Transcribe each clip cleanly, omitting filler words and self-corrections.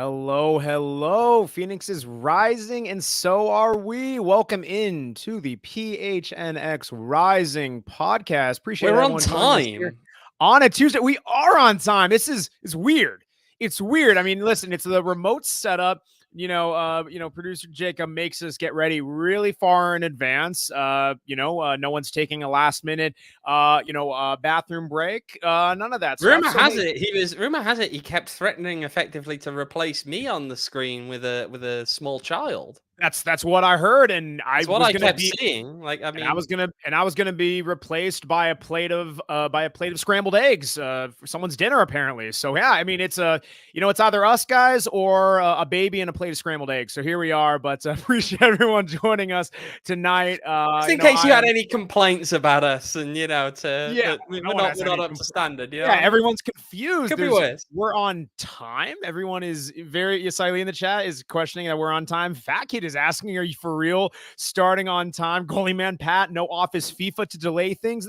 Hello, hello. Phoenix is rising, and so are we. Welcome in to the PHNX Rising podcast. Appreciate We're on everyone joining us here time. on a Tuesday. We are on time. It's weird. It's weird. I mean, listen, it's the remote setup. Producer Jacob makes us get ready really far in advance. No one's taking a last minute, bathroom break. None of that stuff. Rumor has it he kept threatening effectively to replace me on the screen with a small child. That's what I heard, and That's what I kept seeing. I was gonna be replaced by a plate of scrambled eggs for someone's dinner apparently. So yeah, I mean it's it's either us guys or a baby and a plate of scrambled eggs. So here we are. But appreciate everyone joining us tonight. Just in case you had any complaints about us, and we're not up to standard. Yeah, everyone's confused. Could be worse. We're on time. Everyone is slightly in the chat is questioning that we're on time. Fat Kid is asking, "Are you for real? Starting on time?" Goalie man Pat, no office FIFA to delay things.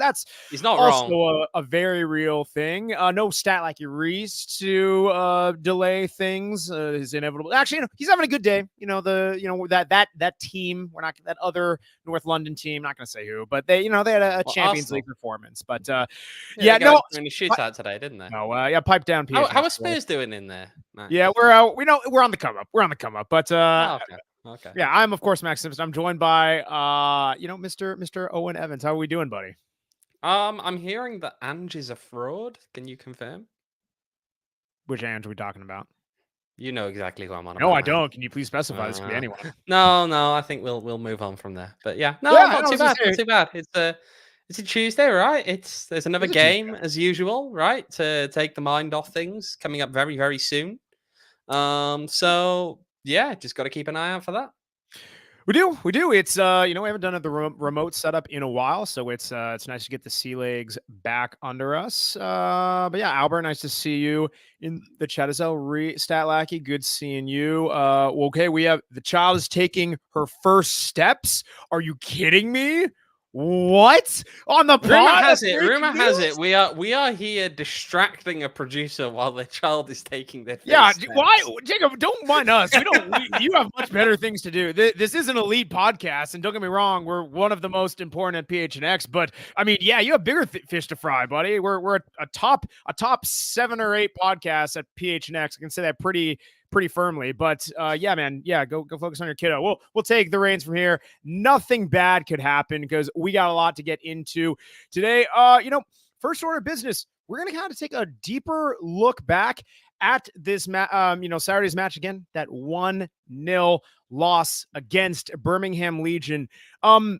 He's not also wrong. A very real thing. No stat like Reese to delay things is inevitable. Actually, he's having a good day. That team. We're not that other North London team. Not going to say who, but they had a Champions Arsenal. League performance. But no shootout today, didn't they? No, pipe down. How are Spurs doing in there? Max? Yeah, we're on the come up. We're on the come up. But okay. Yeah, I'm of course Max Simpson. I'm joined by Mr. Owain Evans. How are we doing, buddy? I'm hearing that Ange is a fraud. Can you confirm? Which Ange are we talking about? You know exactly who I'm on. No, I don't. Can you please specify? This could be anyone. No. I think we'll move on from there. But yeah, not too bad. Not too bad. It's a Tuesday, right? There's another game as usual, right? To take the mind off things coming up very, very soon. So yeah, just got to keep an eye out for that. We do. It's we haven't done the remote setup in a while, so it's nice to get the sea legs back under us. But yeah, Albert, nice to see you in the chat as well. Statlackey, good seeing you. Okay, we have the child is taking her first steps. Are you kidding me? What on the pod? Rumor has it. We are here distracting a producer while the child is taking their steps. Why, Jacob? Don't mind us. You have much better things to do. This is an elite podcast, and don't get me wrong, we're one of the most important at PHNX. But I mean, yeah, you have bigger fish to fry, buddy. We're a top 7 or 8 podcasts at PHNX. I can say that pretty firmly. But yeah, man, yeah, go focus on your kiddo. We'll take the reins from here. Nothing bad could happen because we got a lot to get into today. First order of business, we're gonna kind of take a deeper look back at this Saturday's match again, that 1-0 loss against Birmingham Legion. We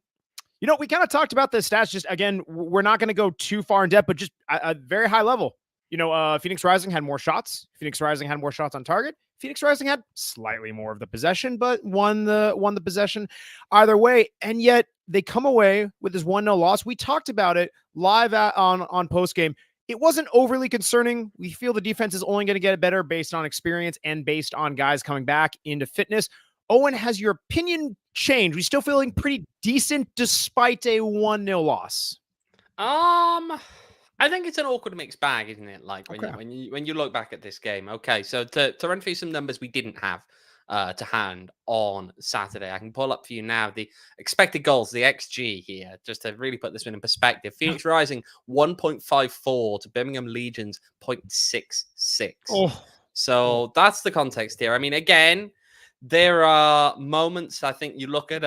kind of talked about the stats. Just again, we're not going to go too far in depth, but just a very high level. Phoenix Rising had more shots. Phoenix Rising had more shots on target. Phoenix Rising had slightly more of the possession, but won the possession either way. And yet they come away with this 1-0 loss. We talked about it live on post game. It wasn't overly concerning. We feel the defense is only going to get better based on experience and based on guys coming back into fitness. Owen, has your opinion changed? We still feeling pretty decent despite a 1-0 loss? I think it's an awkward mixed bag, isn't it? Like when you look back at this game. Okay, so to run through some numbers we didn't have to hand on Saturday. I can pull up for you now the expected goals, the XG here, just to really put this one in perspective. Phoenix Rising 1.54 to Birmingham Legion's 0.66. So that's the context here. I mean, again, there are moments. I think you look at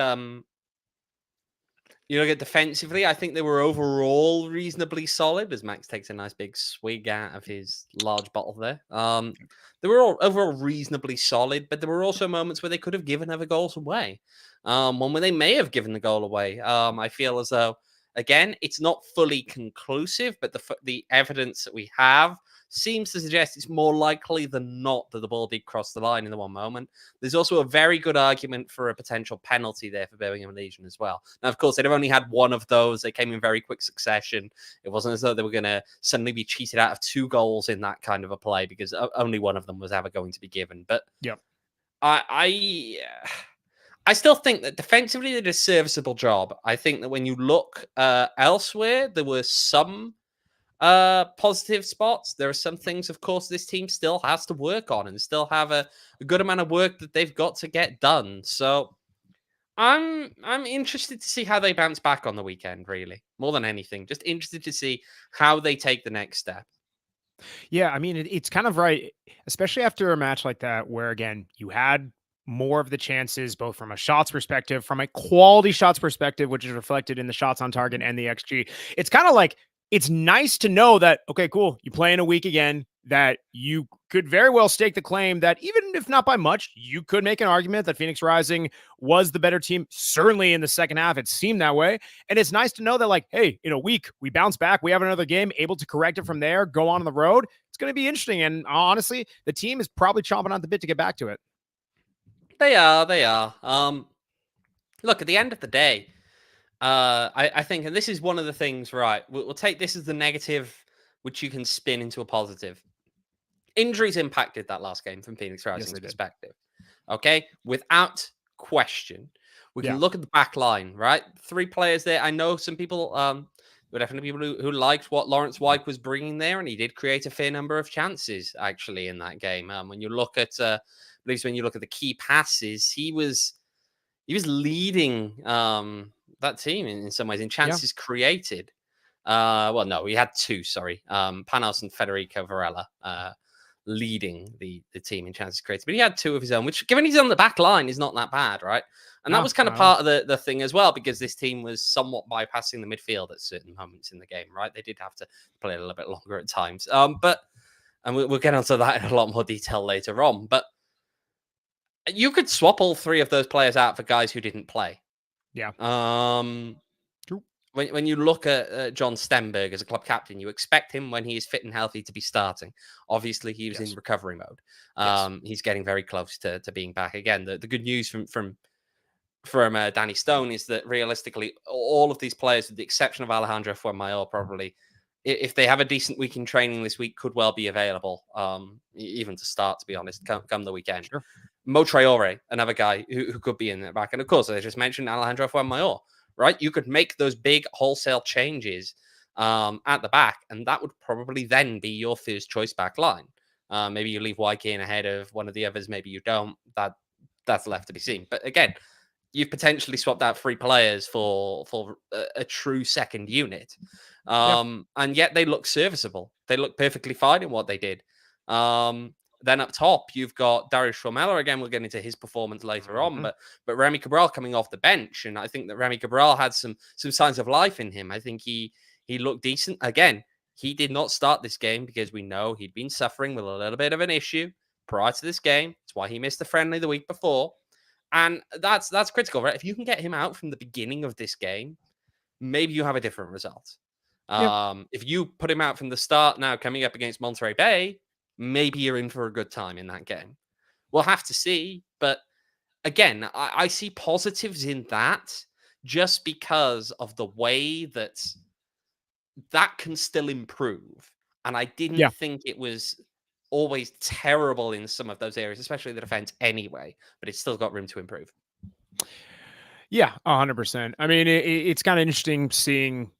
defensively, I think they were overall reasonably solid, as Max takes a nice big swig out of his large bottle there. They were all overall reasonably solid, but there were also moments where they could have given other goals away. One where they may have given the goal away. I feel as though, again, it's not fully conclusive, but the evidence that we have seems to suggest it's more likely than not that the ball did cross the line in the one moment. There's also a very good argument for a potential penalty there for Birmingham Legion as well. Now, of course, they'd have only had one of those. They came in very quick succession. It wasn't as though they were going to suddenly be cheated out of 2 goals in that kind of a play because only one of them was ever going to be given. But yeah, I still think that defensively they did a serviceable job. I think that when you look elsewhere, there were some Positive spots. There are some things, of course, this team still has to work on and still have a good amount of work that they've got to get done. So I'm interested to see how they bounce back on the weekend, really. More than anything. Just interested to see how they take the next step. Yeah, I mean, it's kind of right, especially after a match like that, where again, you had more of the chances, both from a shots perspective, from a quality shots perspective, which is reflected in the shots on target and the XG. It's kind of like, it's nice to know that, okay, cool, you play in a week again, that you could very well stake the claim that even if not by much, you could make an argument that Phoenix Rising was the better team. Certainly in the second half, it seemed that way. And it's nice to know that, like, hey, in a week, we bounce back, we have another game, able to correct it from there, go on the road. It's going to be interesting. And honestly, the team is probably chomping on the bit to get back to it. They are. Look, at the end of the day, I think, and this is one of the things, right? We'll take this as the negative, which you can spin into a positive. Injuries impacted that last game from Phoenix Rising's perspective. Okay, without question, we can look at the back line, right? 3 players there. I know some people, there were definitely people who liked what Lawrence Wyke was bringing there, and he did create a fair number of chances actually in that game. When you look at, at least when you look at the key passes, he was leading that team in some ways in chances created. Well, no, he had 2. Sorry, Panos and Federico Varela. Leading the team in chances created, but he had 2 of his own, which, given he's on the back line, is not that bad, right? And that was kind of part of the thing as well, because this team was somewhat bypassing the midfield at certain moments in the game, right? They did have to play a little bit longer at times, but we'll get onto that in a lot more detail later on. But you could swap all 3 of those players out for guys who didn't play. Yeah. When you look at John Stenberg as a club captain, you expect him, when he is fit and healthy, to be starting. Obviously, he was in recovery mode. He's getting very close to being back again. The good news from Danny Stone is that realistically, all of these players, with the exception of Alejandro Fuenmayor, probably, if they have a decent week in training this week, could well be available, even to start, to be honest, come the weekend. Sure. Mo Traore, another guy who could be in the back. And of course, I just mentioned Alejandro Fuenmayor. Right, you could make those big wholesale changes at the back, and that would probably then be your first choice back line. Maybe you leave Wyke in ahead of one of the others. Maybe you don't. That's left to be seen. But again, you've potentially swapped out 3 players for a true second unit, and yet they look serviceable. They look perfectly fine in what they did. Then up top, you've got Dariusz Formella. Again, we'll get into his performance later on, but Remy Cabral coming off the bench, and I think that Remy Cabral had some signs of life in him. I think he looked decent. Again, he did not start this game because we know he'd been suffering with a little bit of an issue prior to this game. That's why he missed the friendly the week before, and that's critical, right? If you can get him out from the beginning of this game, maybe you have a different result. If you put him out from the start now, coming up against Monterey Bay, maybe you're in for a good time in that game. We'll have to see. But again, I see positives in that, just because of the way that can still improve. And I didn't think it was always terrible in some of those areas, especially the defense anyway, but it's still got room to improve. Yeah, 100%. I mean, it's kind of interesting seeing,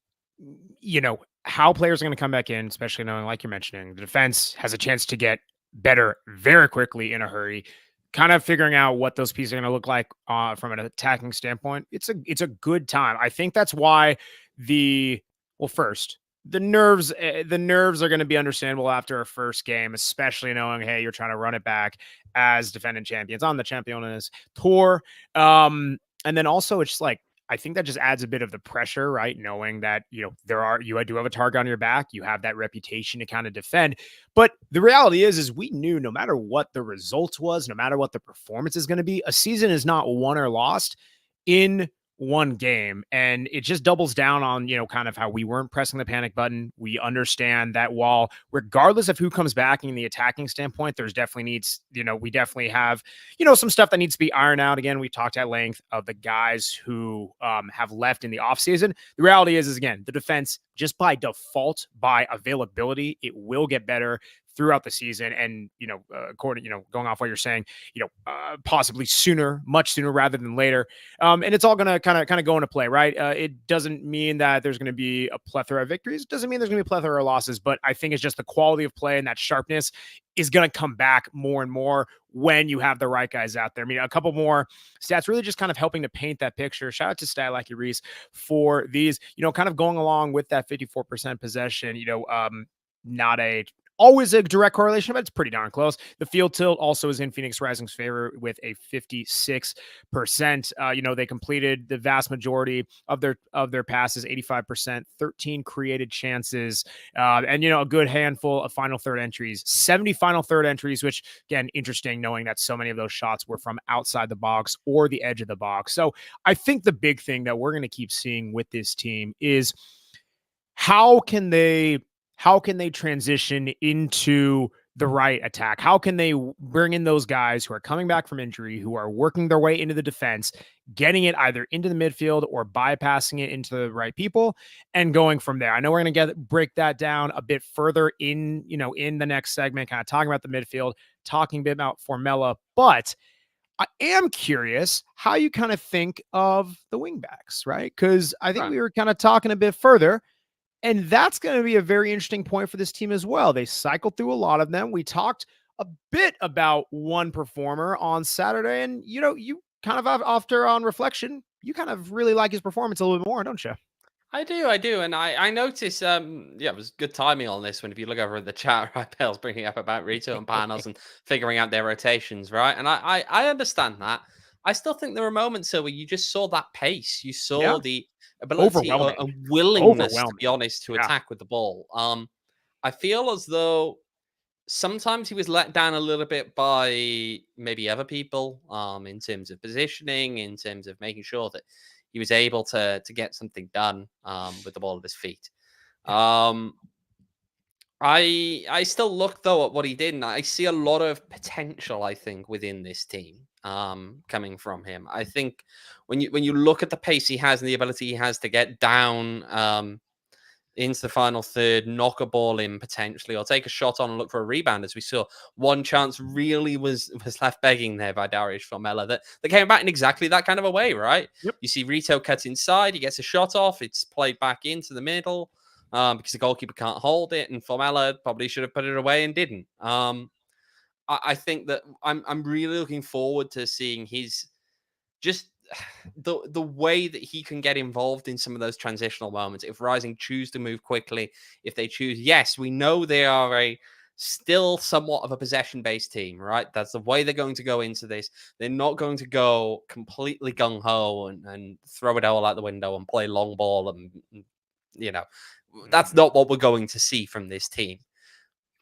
how players are going to come back in, especially knowing, like you're mentioning, the defense has a chance to get better very quickly in a hurry. Kind of figuring out what those pieces are going to look like from an attacking standpoint. It's a good time. I think that's why first, the nerves are going to be understandable after a first game, especially knowing, hey, you're trying to run it back as defending champions on the Champions Tour. And then also it's like, I think that just adds a bit of the pressure, right? Knowing that, you do have a target on your back, you have that reputation to kind of defend. But the reality is we knew no matter what the result was, no matter what the performance is going to be, a season is not won or lost in one game. And it just doubles down on, kind of how we weren't pressing the panic button. We understand that while regardless of who comes back in the attacking standpoint, there's definitely we definitely have, some stuff that needs to be ironed out. Again, we talked at length of the guys who have left in the offseason. The reality is again, the defense just by default, by availability, it will get better throughout the season. And, according, going off what you're saying, possibly sooner, much sooner rather than later. And it's all going to kind of go into play, right? It doesn't mean that there's going to be a plethora of victories. It doesn't mean there's going to be a plethora of losses, but I think it's just the quality of play and that sharpness is going to come back more and more when you have the right guys out there. I mean, a couple more stats really just kind of helping to paint that picture. Shout out to Statlacky Reese for these, kind of going along with that 54% possession, not always a direct correlation, but it's pretty darn close. The field tilt also is in Phoenix Rising's favor with a 56%. They completed the vast majority of their passes, 85%, 13 created chances, and a good handful of final third entries, 70 final third entries, which again, interesting knowing that so many of those shots were from outside the box or the edge of the box. So I think the big thing that we're going to keep seeing with this team is how can they transition into the right attack? How can they bring in those guys who are coming back from injury, who are working their way into the defense, getting it either into the midfield or bypassing it into the right people and going from there? I know we're going to break that down a bit further in the next segment, kind of talking about the midfield, talking a bit about Formella, but I am curious how you kind of think of the wingbacks, right? Because I think we were kind of talking a bit further. And that's going to be a very interesting point for this team as well. They cycled through a lot of them. We talked a bit about one performer on Saturday, and you kind of after on reflection, you kind of really like his performance a little bit more, don't you? I do. And I noticed, it was good timing on this one. If you look over at the chat, right, Bale's bringing up about Rito and Panos and figuring out their rotations, right? And I understand that. I still think there were moments though where you just saw that pace. You saw the ability and willingness, to be honest, to attack with the ball. I feel as though sometimes he was let down a little bit by maybe other people, in terms of positioning, in terms of making sure that he was able to get something done with the ball at his feet. I still look though at what he did, and I see a lot of potential, I think, within this team coming from him. I think when you look at the pace he has and the ability he has to get down into the final third, knock a ball in potentially, or take a shot on and look for a rebound, as we saw. One chance really was left begging there by Dariusz Formella that came back in exactly that kind of a way, right? Yep. You see Rito cut inside, he gets a shot off, it's played back into the middle because the goalkeeper can't hold it, and Formella probably should have put it away and didn't. I think that I'm really looking forward to seeing his just the way that he can get involved in some of those transitional moments. If Rising choose to move quickly, if they choose, yes, we know they are a still somewhat of a possession-based team, right? That's the way they're going to go into this. They're not going to go completely gung-ho and throw it all out the window and play long ball. And that's not what we're going to see from this team.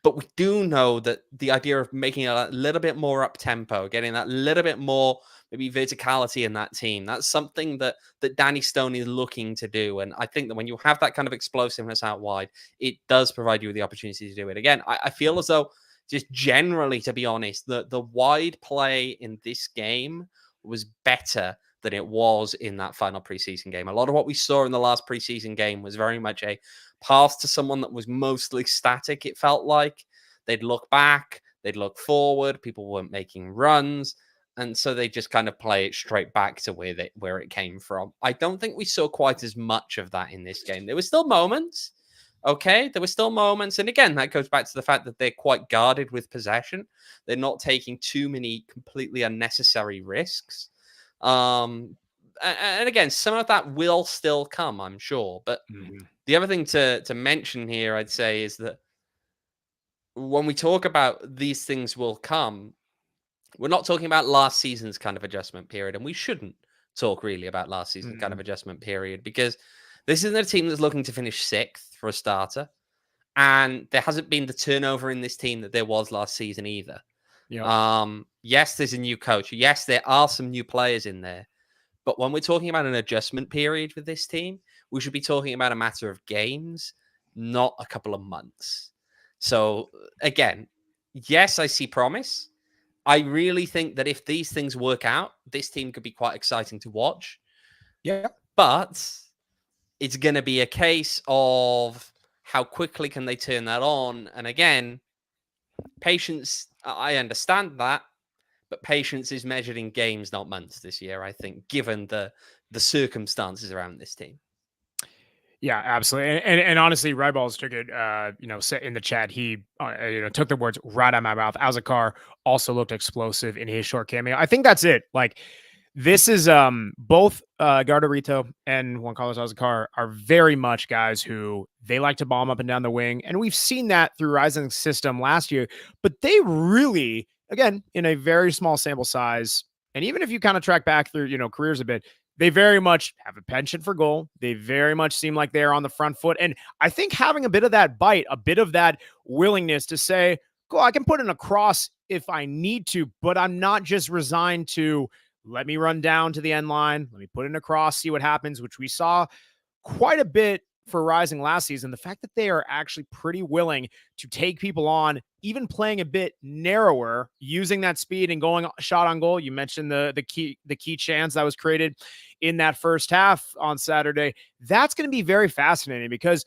But we do know that the idea of making it a little bit more up-tempo, getting that little bit more maybe verticality in that team, that's something that Danny Stone is looking to do. And I think that when you have that kind of explosiveness out wide, it does provide you with the opportunity to do it. Again, I feel as though, just generally, to be honest, the wide play in this game was better than it was in that final preseason game. A lot of what we saw in the last preseason game was very much a pass to someone that was mostly static, it felt like. They'd look back, they'd look forward, people weren't making runs, and so they just kind of play it straight back to where it came from. I don't think we saw quite as much of that in this game. There were still moments, okay? There were still moments, and again, that goes back to the fact that they're quite guarded with possession. They're not taking too many completely unnecessary risks. And again, some of that will still come, I'm sure. But the other thing to mention here, I'd say, is that when we talk about these things will come, we're not talking about last season's kind of adjustment period, and we shouldn't talk really about last season's kind of adjustment period, because this isn't a team that's looking to finish sixth for a starter, and there hasn't been the turnover in this team that there was last season either. Yep. Yes, there's a new coach. Yes, there are some new players in there. But when we're talking about an adjustment period with this team, we should be talking about a matter of games, not a couple of months. So again, yes, I see promise. I really think that if these things work out, this team could be quite exciting to watch. Yeah. But it's going to be a case of how quickly can they turn that on. And again, patience, I understand that, but patience is measured in games, not months this year, I think, given the circumstances around this team. Yeah, absolutely. And honestly, Ryballs took it, set in the chat. He, took the words right out of my mouth. ALLCITY also looked explosive in his short cameo. I think that's it. Like, this is both Gardarito and Juan Carlos ALLCITY are very much guys who they like to bomb up and down the wing. And we've seen that through Rising's system last year. But they really, again, in a very small sample size, and even if you kind of track back through, careers a bit, they very much have a penchant for goal. They very much seem like they're on the front foot. And I think having a bit of that bite, a bit of that willingness to say, cool, I can put in a cross if I need to, but I'm not just resigned to let me run down to the end line. Let me put in a cross, see what happens, which we saw quite a bit for Rising last season. The fact that they are actually pretty willing to take people on, even playing a bit narrower, using that speed and going shot on goal. You mentioned the key chance that was created in that first half on Saturday. That's going to be very fascinating because,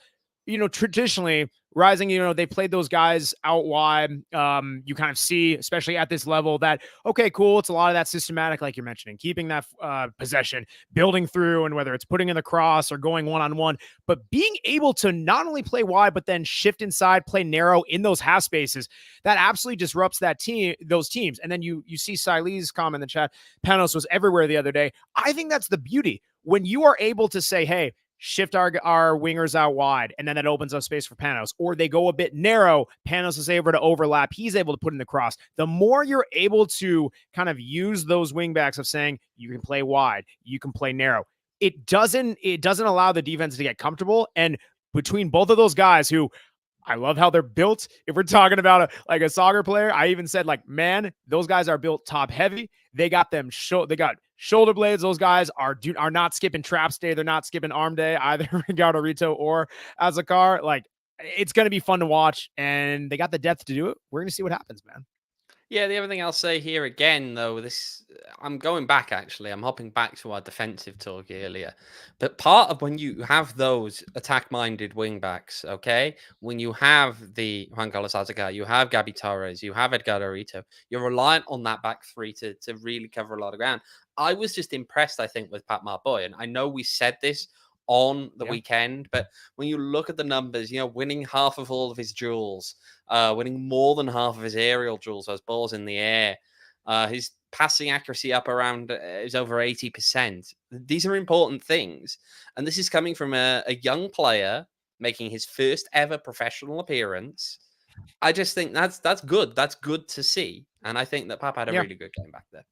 traditionally Rising, they played those guys out wide. You kind of see, especially at this level, that, okay, cool. It's a lot of that systematic, like you're mentioning, keeping that possession, building through, and whether it's putting in the cross or going one-on-one, but being able to not only play wide, but then shift inside, play narrow in those half spaces, that absolutely disrupts those teams. And then you see Sile's comment in the chat, Panos was everywhere the other day. I think that's the beauty. When you are able to say, hey, shift our wingers out wide, and then that opens up space for Panos, or they go a bit narrow, Panos is able to overlap, he's able to put in the cross. The more you're able to kind of use those wingbacks of saying you can play wide, you can play narrow, it doesn't allow the defense to get comfortable. And between both of those guys, who I love how they're built. If we're talking about a soccer player, I even said, like, man, those guys are built top heavy. They got they got shoulder blades. Those guys are not skipping traps day. They're not skipping arm day, either Gardarito or ALLCITY. Like, it's going to be fun to watch, and they got the depth to do it. We're going to see what happens, man. Yeah, the other thing I'll say here again, though, I'm going back, actually. I'm hopping back to our defensive talk earlier. But part of when you have those attack-minded wingbacks, okay, when you have the Juan Carlos ALLCITY, you have Gabby Torres, you have Edgardo, you're reliant on that back three to really cover a lot of ground. I was just impressed, I think, with Pat Marboy. And I know we said this on the weekend, but when you look at the numbers, winning half of all of his duels, winning more than half of his aerial duels, those balls in the air, his passing accuracy up around is over 80%. These are important things, and this is coming from a young player making his first ever professional appearance. I just think that's good. That's good to see, and I think that Pap had a really good game back there.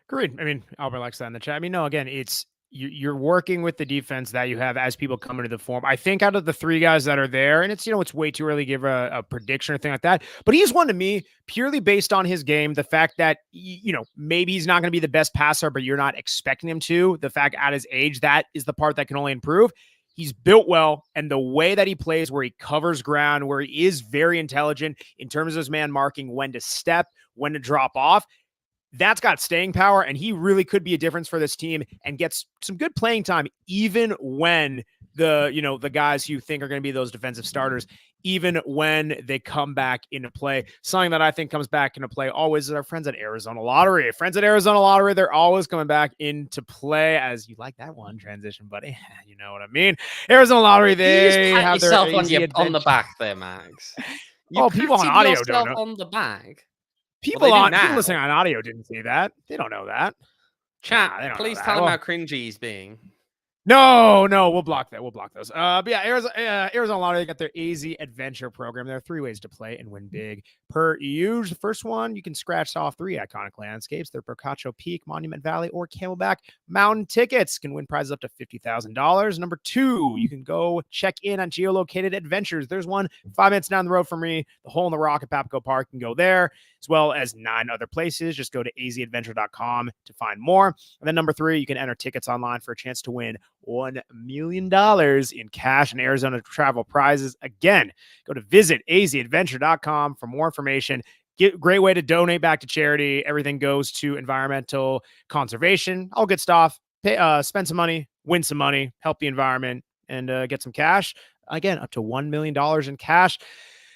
Agreed. I mean, Albert likes that in the chat. I mean, no, again, it's you're working with the defense that you have as people come into the form. I think out of the three guys that are there, and it's, it's way too early to give a prediction or thing like that, but he's one to me purely based on his game. The fact that, maybe he's not going to be the best passer, but you're not expecting him to. The fact at his age, that is the part that can only improve. He's built well, and the way that he plays, where he covers ground, where he is very intelligent in terms of his man marking, when to step, when to drop off, that's got staying power, and he really could be a difference for this team and gets some good playing time, even when the guys you think are going to be those defensive starters, even when they come back into play. Something that I think comes back into play always is our friends at Arizona Lottery. Friends at Arizona Lottery, they're always coming back into play. As you like that one transition, buddy. You know what I mean. Arizona Lottery, they you just have pat their yourself on the back there, Max. People on audio don't know. On the back. People listening on audio didn't see that. They don't know that. Chat, please tell them how cringy he's being. No, we'll block that. We'll block those. But yeah, Arizona Lottery got their AZ Adventure program. There are 3 ways to play and win big per use. The first one, you can scratch off 3 iconic landscapes. They're Bocacho Peak, Monument Valley, or Camelback Mountain tickets. Can win prizes up to $50,000. Number 2, you can go check in on geolocated adventures. There's one 5 minutes down the road from me, the Hole in the Rock at Papago Park. You can go there, as well as 9 other places. Just go to azadventure.com to find more. And then number 3, you can enter tickets online for a chance to win $1 million in cash and Arizona travel prizes. Again, go to visit azadventure.com for more information. Great way to donate back to charity. Everything goes to environmental conservation. All good stuff. Spend some money, win some money, help the environment, and get some cash. Again, up to $1 million in cash.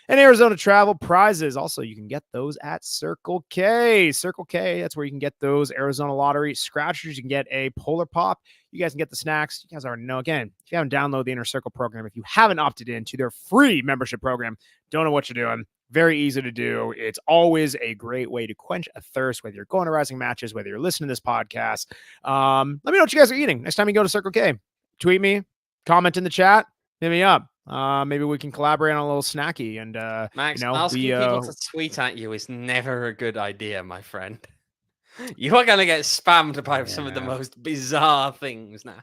And Arizona travel prizes. Also, you can get those at Circle K. Circle K, that's where you can get those Arizona lottery scratchers. You can get a Polar Pop. You guys can get the snacks. You guys already know. Again, if you haven't downloaded the Inner Circle program, if you haven't opted into their free membership program, don't know what you're doing. Very easy to do. It's always a great way to quench a thirst, whether you're going to Rising Matches, whether you're listening to this podcast. Let me know what you guys are eating next time you go to Circle K. Tweet me, comment in the chat, hit me up. Maybe we can collaborate on a little snacky. And Max, you know, asking people to tweet at you is never a good idea, my friend. You are going to get spammed by some of the most bizarre things now.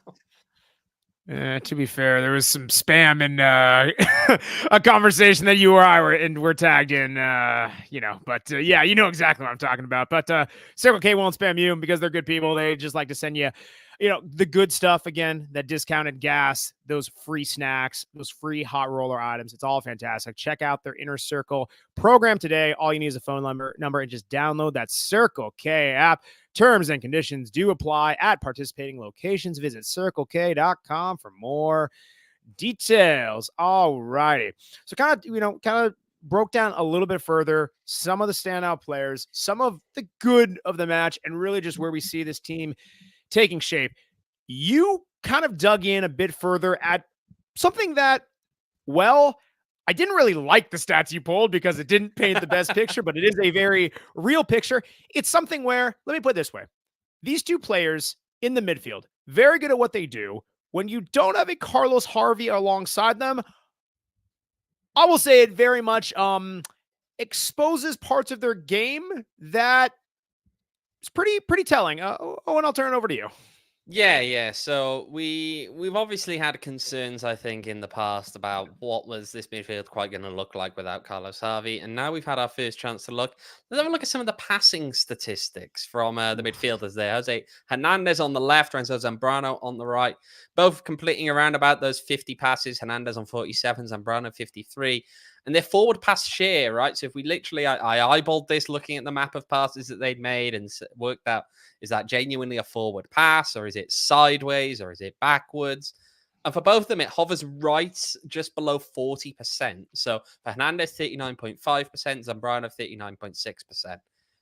To be fair, there was some spam in a conversation that you or I were tagged in, but yeah, you know exactly what I'm talking about. But Circle K won't spam you because they're good people. They just like to send you, the good stuff. Again, that discounted gas, those free snacks, those free hot roller items. It's all fantastic. Check out their Inner Circle program today. All you need is a phone number and just download that Circle K app. Terms and conditions do apply at participating locations. Visit circlek.com for more details. All righty. So kind of broke down a little bit further some of the standout players, some of the good of the match, and really just where we see this team taking shape. You kind of dug in a bit further at something that, well, I didn't really like the stats you pulled because it didn't paint the best picture, but it is a very real picture. It's something where, let me put it this way. These two players in the midfield, very good at what they do. When you don't have a Carlos Harvey alongside them, I will say it very much exposes parts of their game that is pretty telling. Owen, I'll turn it over to you. Yeah. So we've obviously had concerns, I think, in the past about what was this midfield quite going to look like without Carlos Harvey, and now we've had our first chance to look. Let's have a look at some of the passing statistics from the midfielders there. Jose Hernandez on the left, Renzo Zambrano on the right, both completing around about those 50 passes. Hernandez on 47, Zambrano 53. And their forward pass share, right? So if we literally, I eyeballed this looking at the map of passes that they'd made and worked out, is that genuinely a forward pass, or is it sideways, or is it backwards? And for both of them, it hovers right just below 40%. So for Hernandez, 39.5%, Zambrano, 39.6%.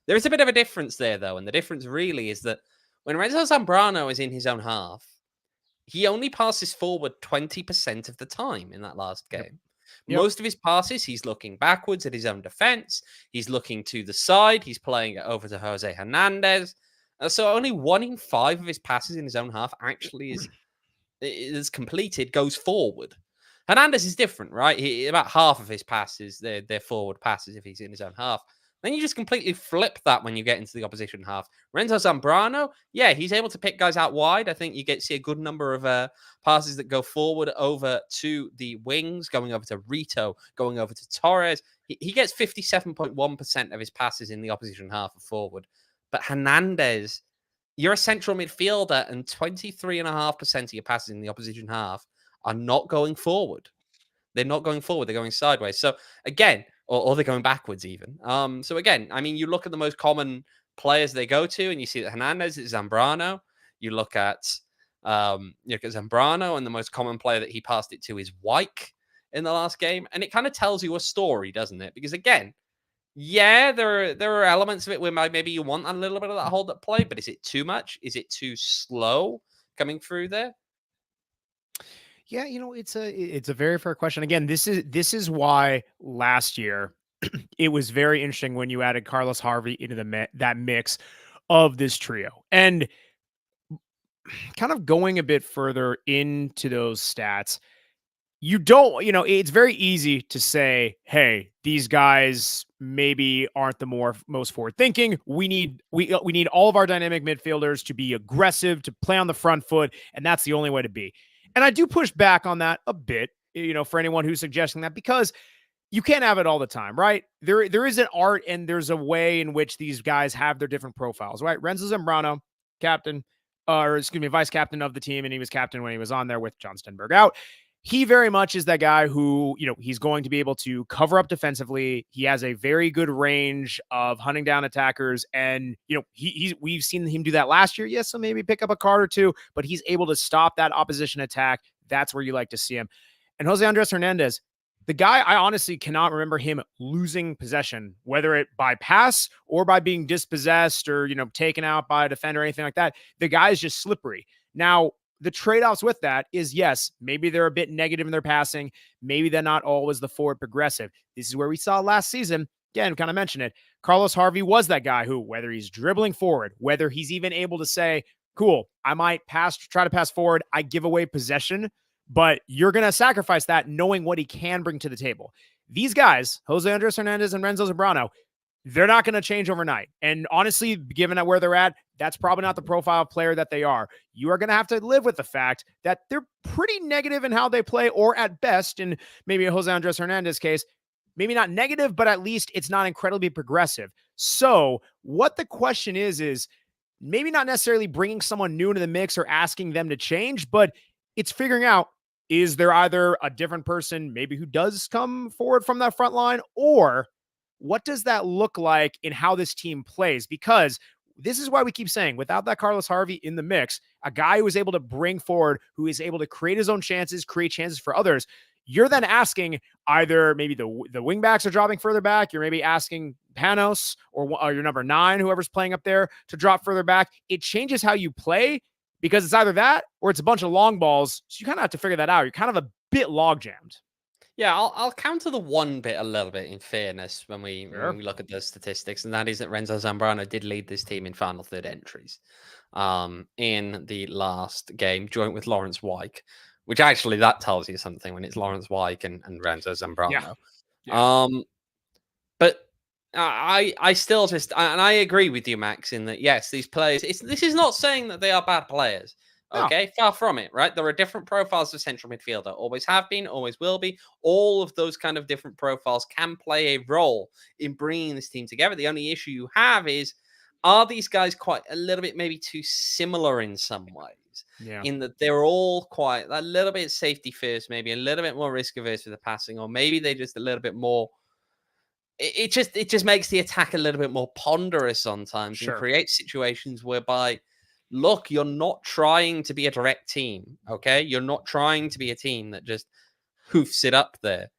There is a bit of a difference there, though. And the difference really is that when Renzo Zambrano is in his own half, he only passes forward 20% of the time in that last game. Yep. Most of his passes, he's looking backwards at his own defense. He's looking to the side. He's playing it over to Jose Hernandez. So only 1 in 5 of his passes in his own half actually is completed, goes forward. Hernandez is different, right? About half of his passes, they're forward passes if he's in his own half. Then you just completely flip that when you get into the opposition half. Renzo Zambrano, yeah, he's able to pick guys out wide. I think you see a good number of passes that go forward over to the wings, going over to Rito, going over to Torres. He gets 57.1% of his passes in the opposition half of forward. But Hernandez, you're a central midfielder, and 23.5% of your passes in the opposition half are not going forward. They're not going forward. They're going sideways. So again, or they're going backwards even. So again, I mean, you look at the most common players they go to, and you see that Hernandez is Zambrano. You look at Zambrano, and the most common player that he passed it to is Wyke in the last game. And it kind of tells you a story, doesn't it? Because again, yeah, there are elements of it where maybe you want a little bit of that hold-up play, but is it too much? Is it too slow coming through there? Yeah, it's a very fair question. Again, this is why last year it was very interesting when you added Carlos Harvey into that mix of this trio. And kind of going a bit further into those stats, you don't, it's very easy to say, hey, these guys maybe aren't the most forward thinking. We need all of our dynamic midfielders to be aggressive, to play on the front foot, and that's the only way to be. And I do push back on that a bit, for anyone who's suggesting that, because you can't have it all the time, right? There is an art and there's a way in which these guys have their different profiles, right? Renzo Zambrano, vice captain of the team, and he was captain when he was on there with John Stenberg out. he very much is that guy who, he's going to be able to cover up defensively. He has a very good range of hunting down attackers. And, we've seen him do that last year. Yes, so maybe pick up a card or two, but he's able to stop that opposition attack. That's where you like to see him. And Jose Andres Hernandez, the guy, I honestly cannot remember him losing possession, whether it by pass or by being dispossessed or, taken out by a defender or anything like that. The guy is just slippery. Now, the trade-offs with that is, yes, maybe they're a bit negative in their passing. Maybe they're not always the forward progressive. This is where we saw last season. Again, kind of mentioned it. Carlos Harvey was that guy who, whether he's dribbling forward, whether he's even able to say, cool, I might try to pass forward, I give away possession, but you're going to sacrifice that knowing what he can bring to the table. These guys, Jose Andres Hernandez and Renzo Zambrano, they're not going to change overnight. And honestly, given at where they're at, that's probably not the profile of player that they are. You are going to have to live with the fact that they're pretty negative in how they play, or at best, in maybe Jose Andres Hernandez case, maybe not negative, but at least it's not incredibly progressive. So what the question is maybe not necessarily bringing someone new into the mix or asking them to change, but it's figuring out, is there either a different person maybe who does come forward from that front line, or what does that look like in how this team plays? Because this is why we keep saying, without that Carlos Harvey in the mix, a guy who is able to bring forward, who is able to create his own chances, create chances for others, you're then asking either maybe the wing backs are dropping further back. You're maybe asking Panos or your number 9, whoever's playing up there, to drop further back. It changes how you play, because it's either that or it's a bunch of long balls. So you kind of have to figure that out. You're kind of a bit log jammed. Yeah, I'll counter the one bit a little bit, in fairness, when we look at the statistics, and that is that Renzo Zambrano did lead this team in final third entries in the last game, joint with Lawrence Wyke, which actually that tells you something when it's Lawrence Wyke and Renzo Zambrano. Yeah. But I still just, and I agree with you, Max, in that, yes, these players, this is not saying that they are bad players. Okay, no. Far from it, right? There are different profiles of central midfielder. Always have been, always will be. All of those kind of different profiles can play a role in bringing this team together. The only issue you have is, are these guys quite a little bit maybe too similar in some ways? Yeah. In that they're all quite a little bit safety first, maybe a little bit more risk averse with the passing, or maybe they just a little bit more. It just makes the attack a little bit more ponderous sometimes, and creates situations whereby, look, you're not trying to be a direct team, okay? You're not trying to be a team that just hoofs it up there.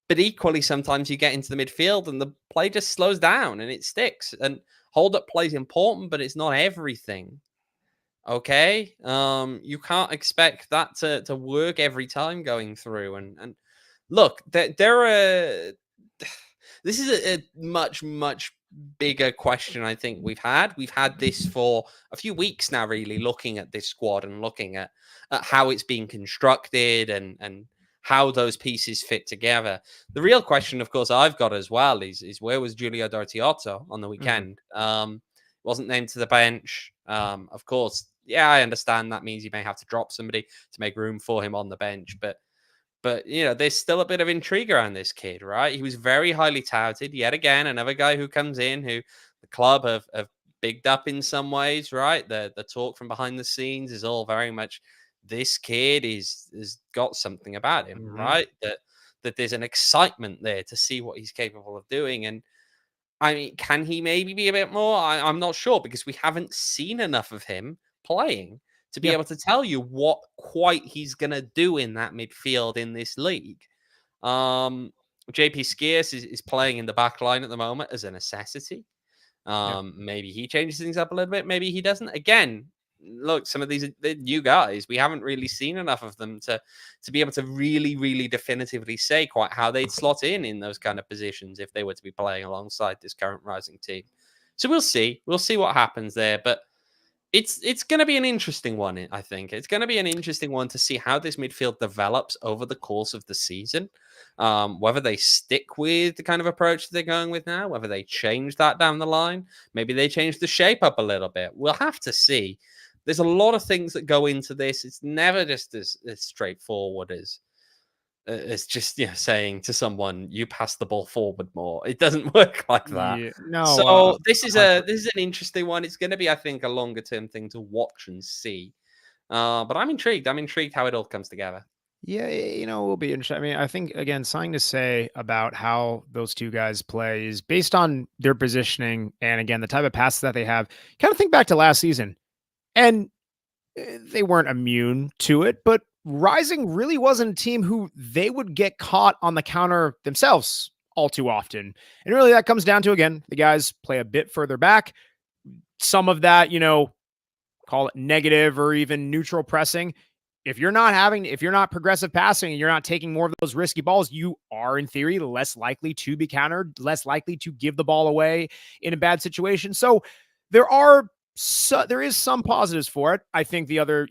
But equally, sometimes you get into the midfield and the play just slows down and it sticks. And hold-up play is important, but it's not everything, okay? You can't expect that to work every time going through. And look, there are... This is a much, much bigger question I think we've had. We've had this for a few weeks now, really, looking at this squad and looking at how it's being constructed and how those pieces fit together. The real question, of course, I've got as well is where was Giulio Dortiotto on the weekend? Wasn't named to the bench. Of course, yeah, I understand that means you may have to drop somebody to make room for him on the bench, but there's still a bit of intrigue around this kid, right? He was very highly touted. Yet again, another guy who comes in who the club have bigged up in some ways, right? The talk from behind the scenes is all very much, this kid is got something about him, right? That there's an excitement there to see what he's capable of doing. And I mean, can he maybe be a bit more? I'm not sure, because we haven't seen enough of him playing to be able to tell you what quite he's going to do in that midfield in this league. JP Skiers is playing in the back line at the moment as a necessity. Maybe he changes things up a little bit. Maybe he doesn't. Again, look, some of these are new guys. We haven't really seen enough of them to be able to really, really definitively say quite how they'd slot in those kind of positions if they were to be playing alongside this current rising team. So we'll see. We'll see what happens there. But it's going to be an interesting one, I think. It's going to be an interesting one to see how this midfield develops over the course of the season. Whether they stick with the kind of approach that they're going with now, whether they change that down the line. Maybe they change the shape up a little bit. We'll have to see. There's a lot of things that go into this. It's never just as straightforward as just saying to someone, you pass the ball forward more. It doesn't work like that. Yeah, no. So this is an interesting one. It's going to be, I think, a longer term thing to watch and see. But I'm intrigued. I'm intrigued how it all comes together. Yeah, it will be interesting. I mean, I think again, something to say about how those two guys play is based on their positioning and again the type of passes that they have. Kind of think back to last season, and they weren't immune to it, but Rising really wasn't a team who they would get caught on the counter themselves all too often. And really, that comes down to again, the guys play a bit further back. Some of that, call it negative or even neutral pressing. If you're not progressive passing and you're not taking more of those risky balls, you are in theory less likely to be countered, less likely to give the ball away in a bad situation. So there is some positives for it. I think the other,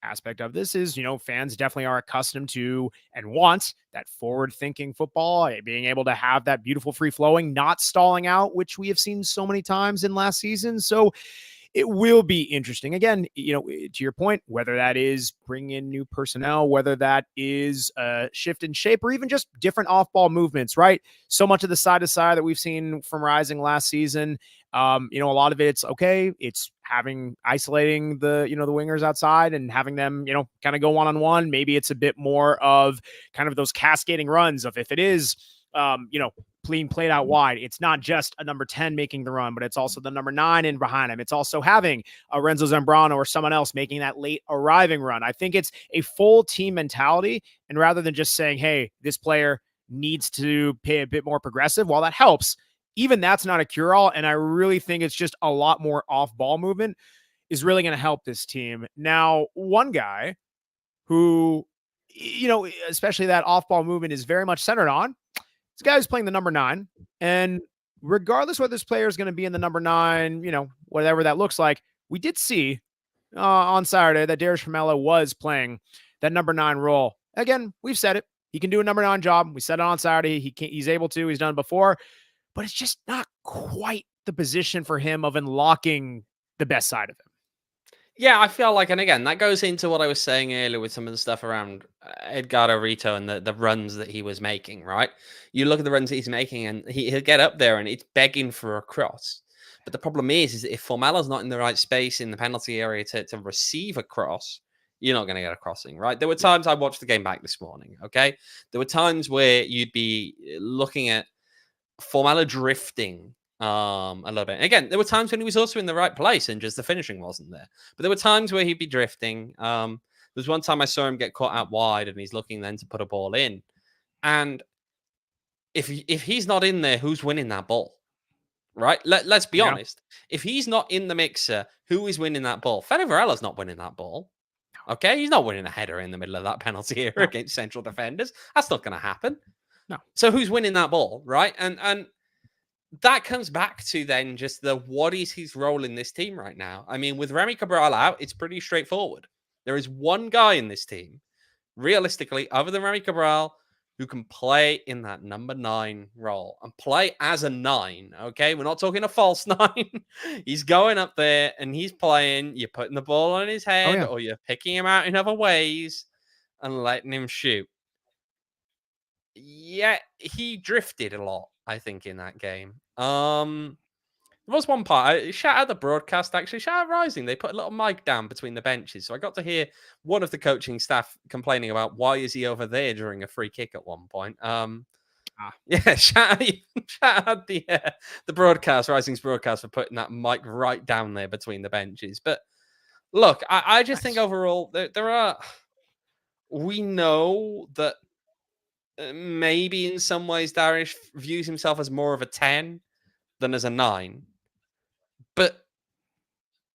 aspect of this is, fans definitely are accustomed to and want that forward thinking football, being able to have that beautiful free flowing, not stalling out, which we have seen so many times in last season. So it will be interesting. Again, to your point, whether that is bringing in new personnel, whether that is a shift in shape or even just different off-ball movements, right? So much of the side to side that we've seen from Rising last season, a lot of it's okay. It's isolating the wingers outside and having them, kind of go one-on-one. Maybe it's a bit more of kind of those cascading runs of if it is, being played out wide. It's not just a number 10 making the run, but it's also the number 9 in behind him. It's also having a Renzo Zambrano or someone else making that late arriving run. I think it's a full team mentality. And rather than just saying, hey, this player needs to pay a bit more progressive, while that helps, even that's not a cure-all. And I really think it's just a lot more off-ball movement is really going to help this team. Now, one guy who, especially that off-ball movement is very much centered on, this guy who's playing the number 9, and regardless whether this player is going to be in the number 9, whatever that looks like, we did see on Saturday that Dariusz Formella was playing that number 9 role. Again, we've said it. He can do a number 9 job. We said it on Saturday. He's able to. He's done it before, but it's just not quite the position for him of unlocking the best side of him. Yeah, I feel like, and again, that goes into what I was saying earlier with some of the stuff around Edgardo Rito and the runs that he was making, right? You look at the runs that he's making and he'll get up there and it's begging for a cross. But the problem is that if Formella's not in the right space in the penalty area to receive a cross, you're not going to get a crossing, right? There were times I watched the game back this morning, okay? There were times where you'd be looking at Formella drifting a little bit. And again, there were times when he was also in the right place and just the finishing wasn't there. But there were times where he'd be drifting. There's one time I saw him get caught out wide and he's looking then to put a ball in. And if he's not in there, who's winning that ball? Right? Let's be honest. If he's not in the mixer, who is winning that ball? Fede Varella's not winning that ball. Okay? He's not winning a header in the middle of that penalty area against central defenders. That's not going to happen. No. So who's winning that ball, right? And that comes back to then just what is his role in this team right now? I mean, with Remy Cabral out, it's pretty straightforward. There is one guy in this team, realistically, other than Remy Cabral, who can play in that number 9 role and play as a 9. Okay, we're not talking a false 9. He's going up there and he's playing. You're putting the ball on his head, or you're picking him out in other ways and letting him shoot. Yeah, he drifted a lot, I think, in that game. There was one part. Shout out the broadcast, actually. Shout out Rising. They put a little mic down between the benches. So I got to hear one of the coaching staff complaining about why is he over there during a free kick at one point. Yeah, shout out the broadcast, Rising's broadcast, for putting that mic right down there between the benches. But look, I just think overall there are. We know that maybe in some ways Dariusz views himself as more of a 10 than as a 9. But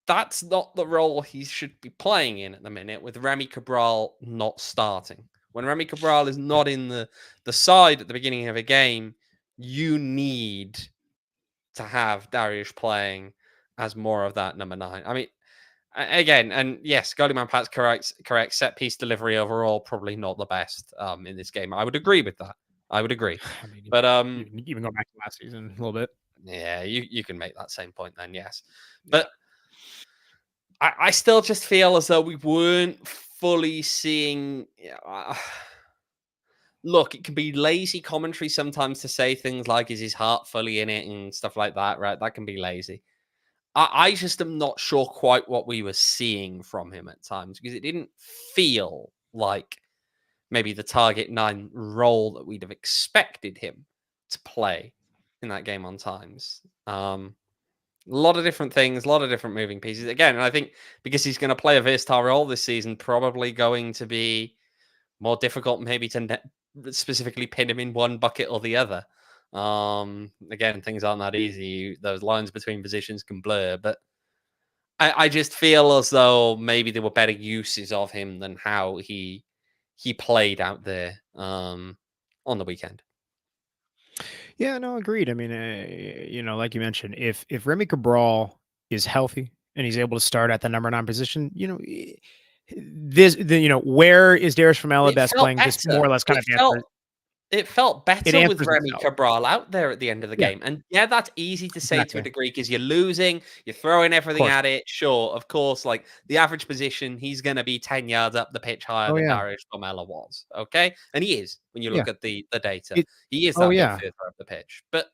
that's not the role he should be playing in at the minute, with Remy Cabral not starting. When Remy Cabral is not in the side at the beginning of a game, you need to have Dariusz playing as more of that number 9. I mean, again, and yes, Goalie Pat's correct. Set piece delivery overall, probably not the best in this game. I would agree with that. I would agree. I mean, but even go back to last season a little bit. Yeah, you can make that same point then, yes. But I still just feel as though we weren't fully seeing. Look, it can be lazy commentary sometimes to say things like, is his heart fully in it and stuff like that, right? That can be lazy. I just am not sure quite what we were seeing from him at times, because it didn't feel like maybe the target 9 role that we'd have expected him to play in that game on times. A lot of different things, a lot of different moving pieces. Again, and I think because he's going to play a versatile role this season, probably going to be more difficult maybe to specifically pin him in one bucket or the other. Again, things aren't that easy. Those lines between positions can blur, but I just feel as though maybe there were better uses of him than how he played out there on the weekend. Yeah, no, agreed. I mean, like you mentioned, if Remy Cabral is healthy and he's able to start at the number 9 position, where is Dariusz Formella It best felt playing? This more better. or less kind of answers. It felt It better with answers Remy itself. Cabral out there at the end of the Yeah. game. And yeah, that's easy to say to a Exactly. degree because you're losing, you're throwing everything course. at it. Sure, of course, like the average position, he's going to be 10 yards up the pitch higher Oh, than yeah. Dariusz Formella was. Okay. And he is when you Yeah. look at the data. It He is oh, that bit yeah. further up the pitch. But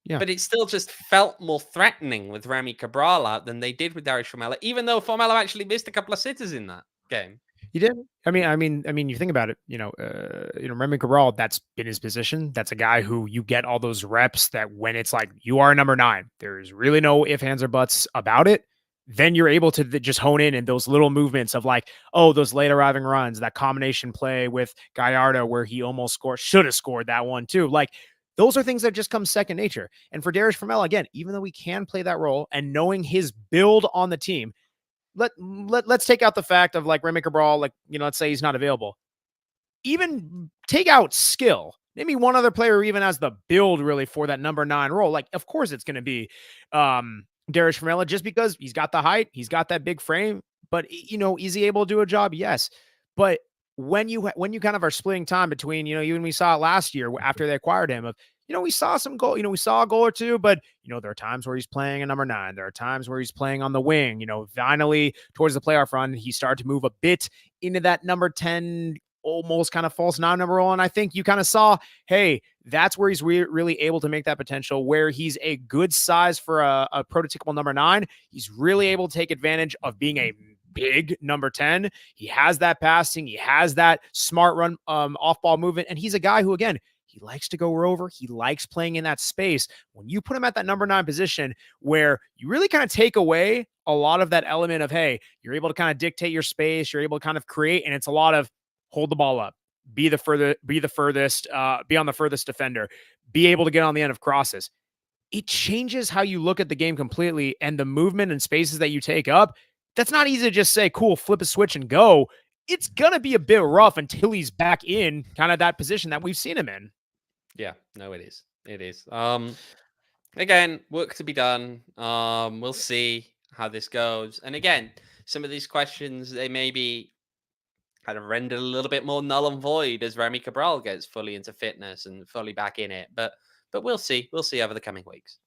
Yeah. it still just felt more threatening with Remy Cabral out than they did with Dariusz Formella, even though Formella actually missed a couple of sitters in that game. You did? I mean, you think about it, Remy Cabral, that's been his position. That's a guy who you get all those reps that when it's like you are number 9, there's really no ifs, ands, or buts about it. Then you're able to just hone in those little movements of like, oh, those late arriving runs, that combination play with Gallardo where he almost should have scored that one too. Like those are things that just come second nature. And for Dariusz Formella, again, even though he can play that role and knowing his build on the team, let's take out the fact of like Remy Cabral, like, let's say he's not available. Even take out skill. Maybe one other player who even has the build really for that number 9 role. Like, of course it's going to be Dariusz Formella just because he's got the height, he's got that big frame, but is he able to do a job? Yes. But when you kind of are splitting time between, you and we saw it last year after they acquired him of, we saw some goal, we saw a goal or two, but there are times where he's playing a number 9. There are times where he's playing on the wing, finally towards the playoff run, he started to move a bit into that number 10, almost kind of false 9 number role. And I think you kind of saw, hey, that's where he's really able to make that potential, where he's a good size for a prototypical number 9. He's really able to take advantage of being a big number 10. He has that passing. He has that smart run, off ball movement. And he's a guy who, again, he likes to go rover. He likes playing in that space. When you put him at that number 9 position where you really kind of take away a lot of that element of, hey, you're able to kind of dictate your space. You're able to kind of create. And it's a lot of hold the ball up, be on the furthest defender, be able to get on the end of crosses. It changes how you look at the game completely, and the movement and spaces that you take up. That's not easy to just say, cool, flip a switch and go. It's going to be a bit rough until he's back in kind of that position that we've seen him in. Yeah, no, it is. It is. Again, work to be done. We'll see how this goes. And again, some of these questions, they may be kind of rendered a little bit more null and void as Remy Cabral gets fully into fitness and fully back in it. But we'll see. We'll see over the coming weeks.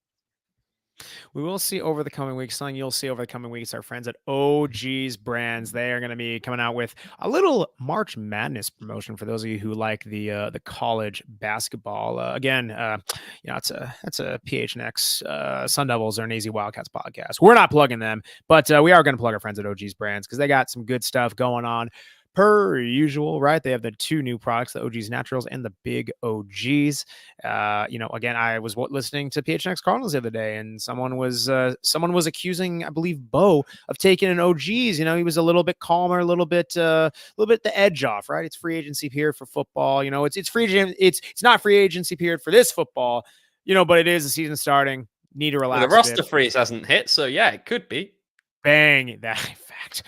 We will see over the coming weeks. Something you'll see over the coming weeks. Our friends at OG's Brands, they are going to be coming out with a little March Madness promotion for those of you who like the college basketball. That's a PHNX Sun Devils or an Easy Wildcats podcast. We're not plugging them, but we are going to plug our friends at OG's Brands because they got some good stuff going on. Per usual, right? They have the 2 new products, the OG's Naturals and the Big OGs. Again, I was listening to PHNX Cardinals the other day, and someone was accusing, I believe, Bo of taking an OGs. He was a little bit calmer, a little bit the edge off, right? It's free agency period for football. It's free agent. It's not free agency period for this football. But it is the season starting. Need to relax. Well, the roster freeze hasn't hit, so yeah, it could be. Bang that fact.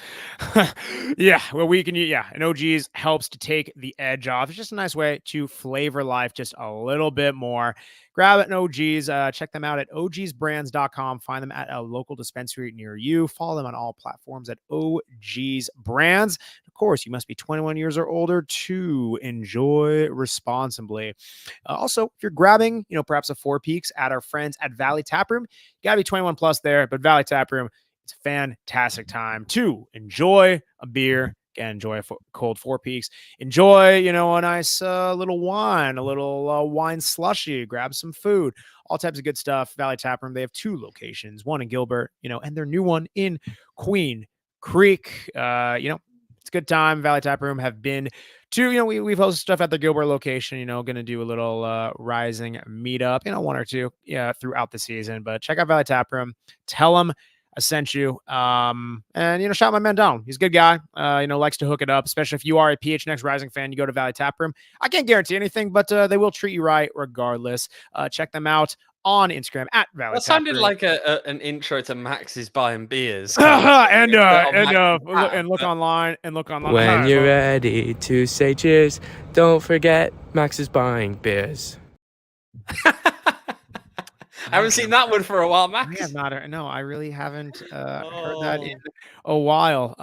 Yeah, well, an OGs helps to take the edge off. It's just a nice way to flavor life just a little bit more. Grab it in OGs. Check them out at ogsbrands.com. Find them at a local dispensary near you. Follow them on all platforms at OGs Brands. Of course, you must be 21 years or older to enjoy responsibly. Also, if you're grabbing, perhaps a Four Peaks at our friends at Valley Taproom, you got to be 21 plus there, but Valley Taproom, it's a fantastic time to enjoy a beer. Again, enjoy a cold Four Peaks. Enjoy, a nice little wine, a little wine slushy. Grab some food. All types of good stuff. Valley Taproom, they have 2 locations. One in Gilbert, and their new one in Queen Creek. It's a good time. Valley Taproom have been to, we've hosted stuff at the Gilbert location, going to do a little Rising meetup, one or two throughout the season. But check out Valley Taproom. Tell them I sent you. And, shout my man down. He's a good guy, likes to hook it up, especially if you are a PHNX Rising fan, you go to Valley Taproom. I can't guarantee anything, but they will treat you right regardless. Check them out on Instagram at Valley That sounded like an intro to Max's buying beers. and look online. When you're ready to say cheers, don't forget Max is buying beers. I haven't seen that one for a while, Max. I have not. No, I really haven't heard that in a while.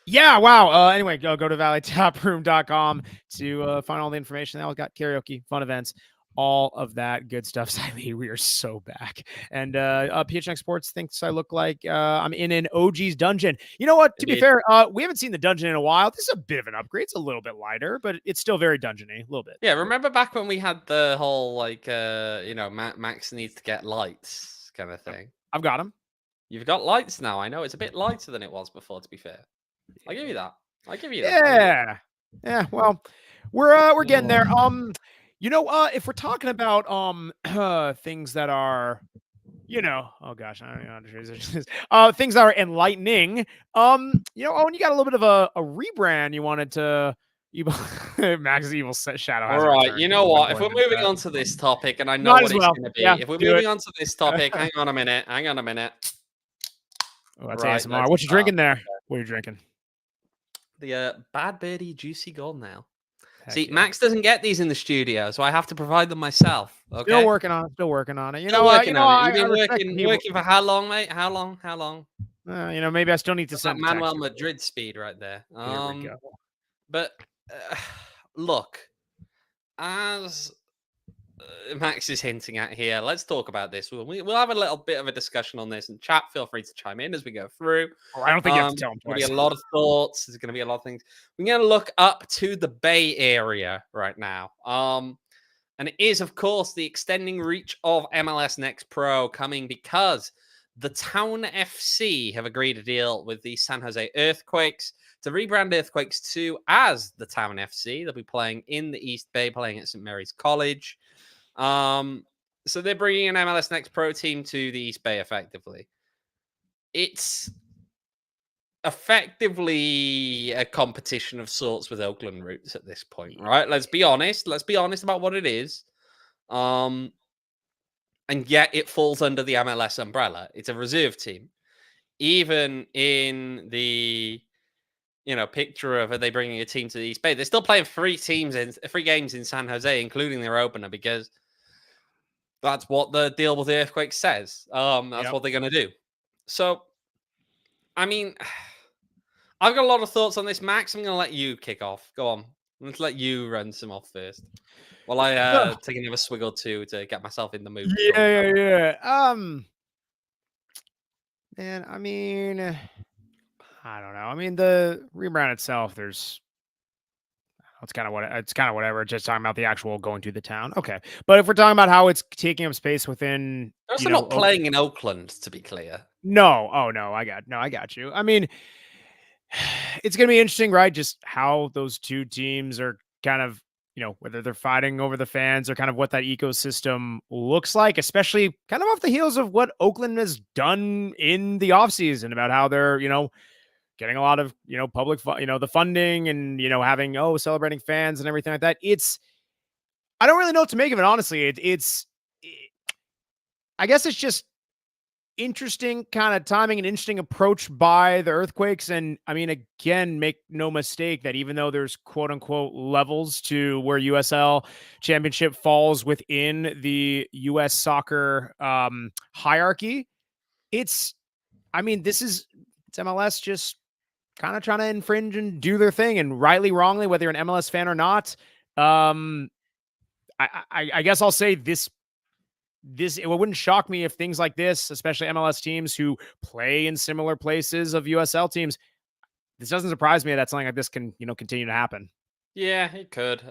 Yeah, wow. Anyway, go to valleytaproom.com to find all the information. Now we've got karaoke, fun events, all of that good stuff. Sadly, we are so back. And PHNX Sports thinks I look like I'm in an OG's dungeon. You know what? To be fair, we haven't seen the dungeon in a while. This is a bit of an upgrade. It's a little bit lighter, but it's still very dungeony. A little bit. Yeah, remember back when we had the whole Max needs to get lights kind of thing? I've got them. You've got lights now. I know it's a bit lighter than it was before, to be fair. I'll give you that. Yeah. Well, we're getting there. If we're talking about things that are, oh gosh, I don't know, things that are enlightening. Owen, you got a little bit of a rebrand you wanted to. Max's evil shadow. All right, you know what? If we're moving on to this topic, and I know what it's going to be, if we're moving on to this topic, hang on a minute. Oh, that's ASMR. What you drinking there? What are you drinking? The Bad Birdie Juicy Golden Ale. See, Max doesn't get these in the studio, so I have to provide them myself. Okay. Still working on it. You've been working for how long, mate? How long? Maybe I still need to send Manuel Madrid speed right there. Here we go. But look, as Max is hinting at here, let's talk about this. We'll have a little bit of a discussion on this, and chat, feel free to chime in as we go through. I don't think you have to tell them twice. There's going to be a lot of thoughts. There's going to be a lot of things. We're going to look up to the Bay Area right now. And it is, of course, the extending reach of MLS Next Pro coming because the Town FC have agreed a deal with the San Jose Earthquakes to rebrand Earthquakes 2 as the Town FC. They'll be playing in the East Bay, playing at St. Mary's College. So they're bringing an MLS Next Pro team to the East Bay effectively. It's effectively a competition of sorts with Oakland Roots at this point, right? Let's be honest about what it is. And yet it falls under the MLS umbrella. It's a reserve team. Even in the picture of are they bringing a team to the East Bay, they're still playing three games in San Jose, including their opener, because that's what the deal with the Earthquakes says. That's what they're going to do. So, I mean, I've got a lot of thoughts on this, Max. I'm going to let you kick off. Go on. Let's let you run some off first. While I take another swig or two to get myself in the mood. Yeah. Man, I mean, I don't know. I mean, the rebrand itself, it's kind of whatever. Just talking about the actual going to the town. Okay. But if we're talking about how it's taking up space within, they're also not playing in Oakland, to be clear. No. Oh no, I got you. I mean, it's going to be interesting, right? Just how those two teams are kind of, whether they're fighting over the fans or kind of what that ecosystem looks like, especially kind of off the heels of what Oakland has done in the offseason about how they're, getting a lot of, public, the funding and, having, celebrating fans and everything like that. I don't really know what to make of it, honestly. I guess it's just interesting kind of timing and interesting approach by the Earthquakes. And I mean, again, make no mistake that even though there's quote unquote levels to where USL championship falls within the US soccer hierarchy, it's MLS just kind of trying to infringe and do their thing, and rightly, wrongly, whether you're an MLS fan or not. I guess I'll say this, it wouldn't shock me if things like this, especially MLS teams who play in similar places of USL teams, this doesn't surprise me that something like this can, continue to happen. Yeah, it could.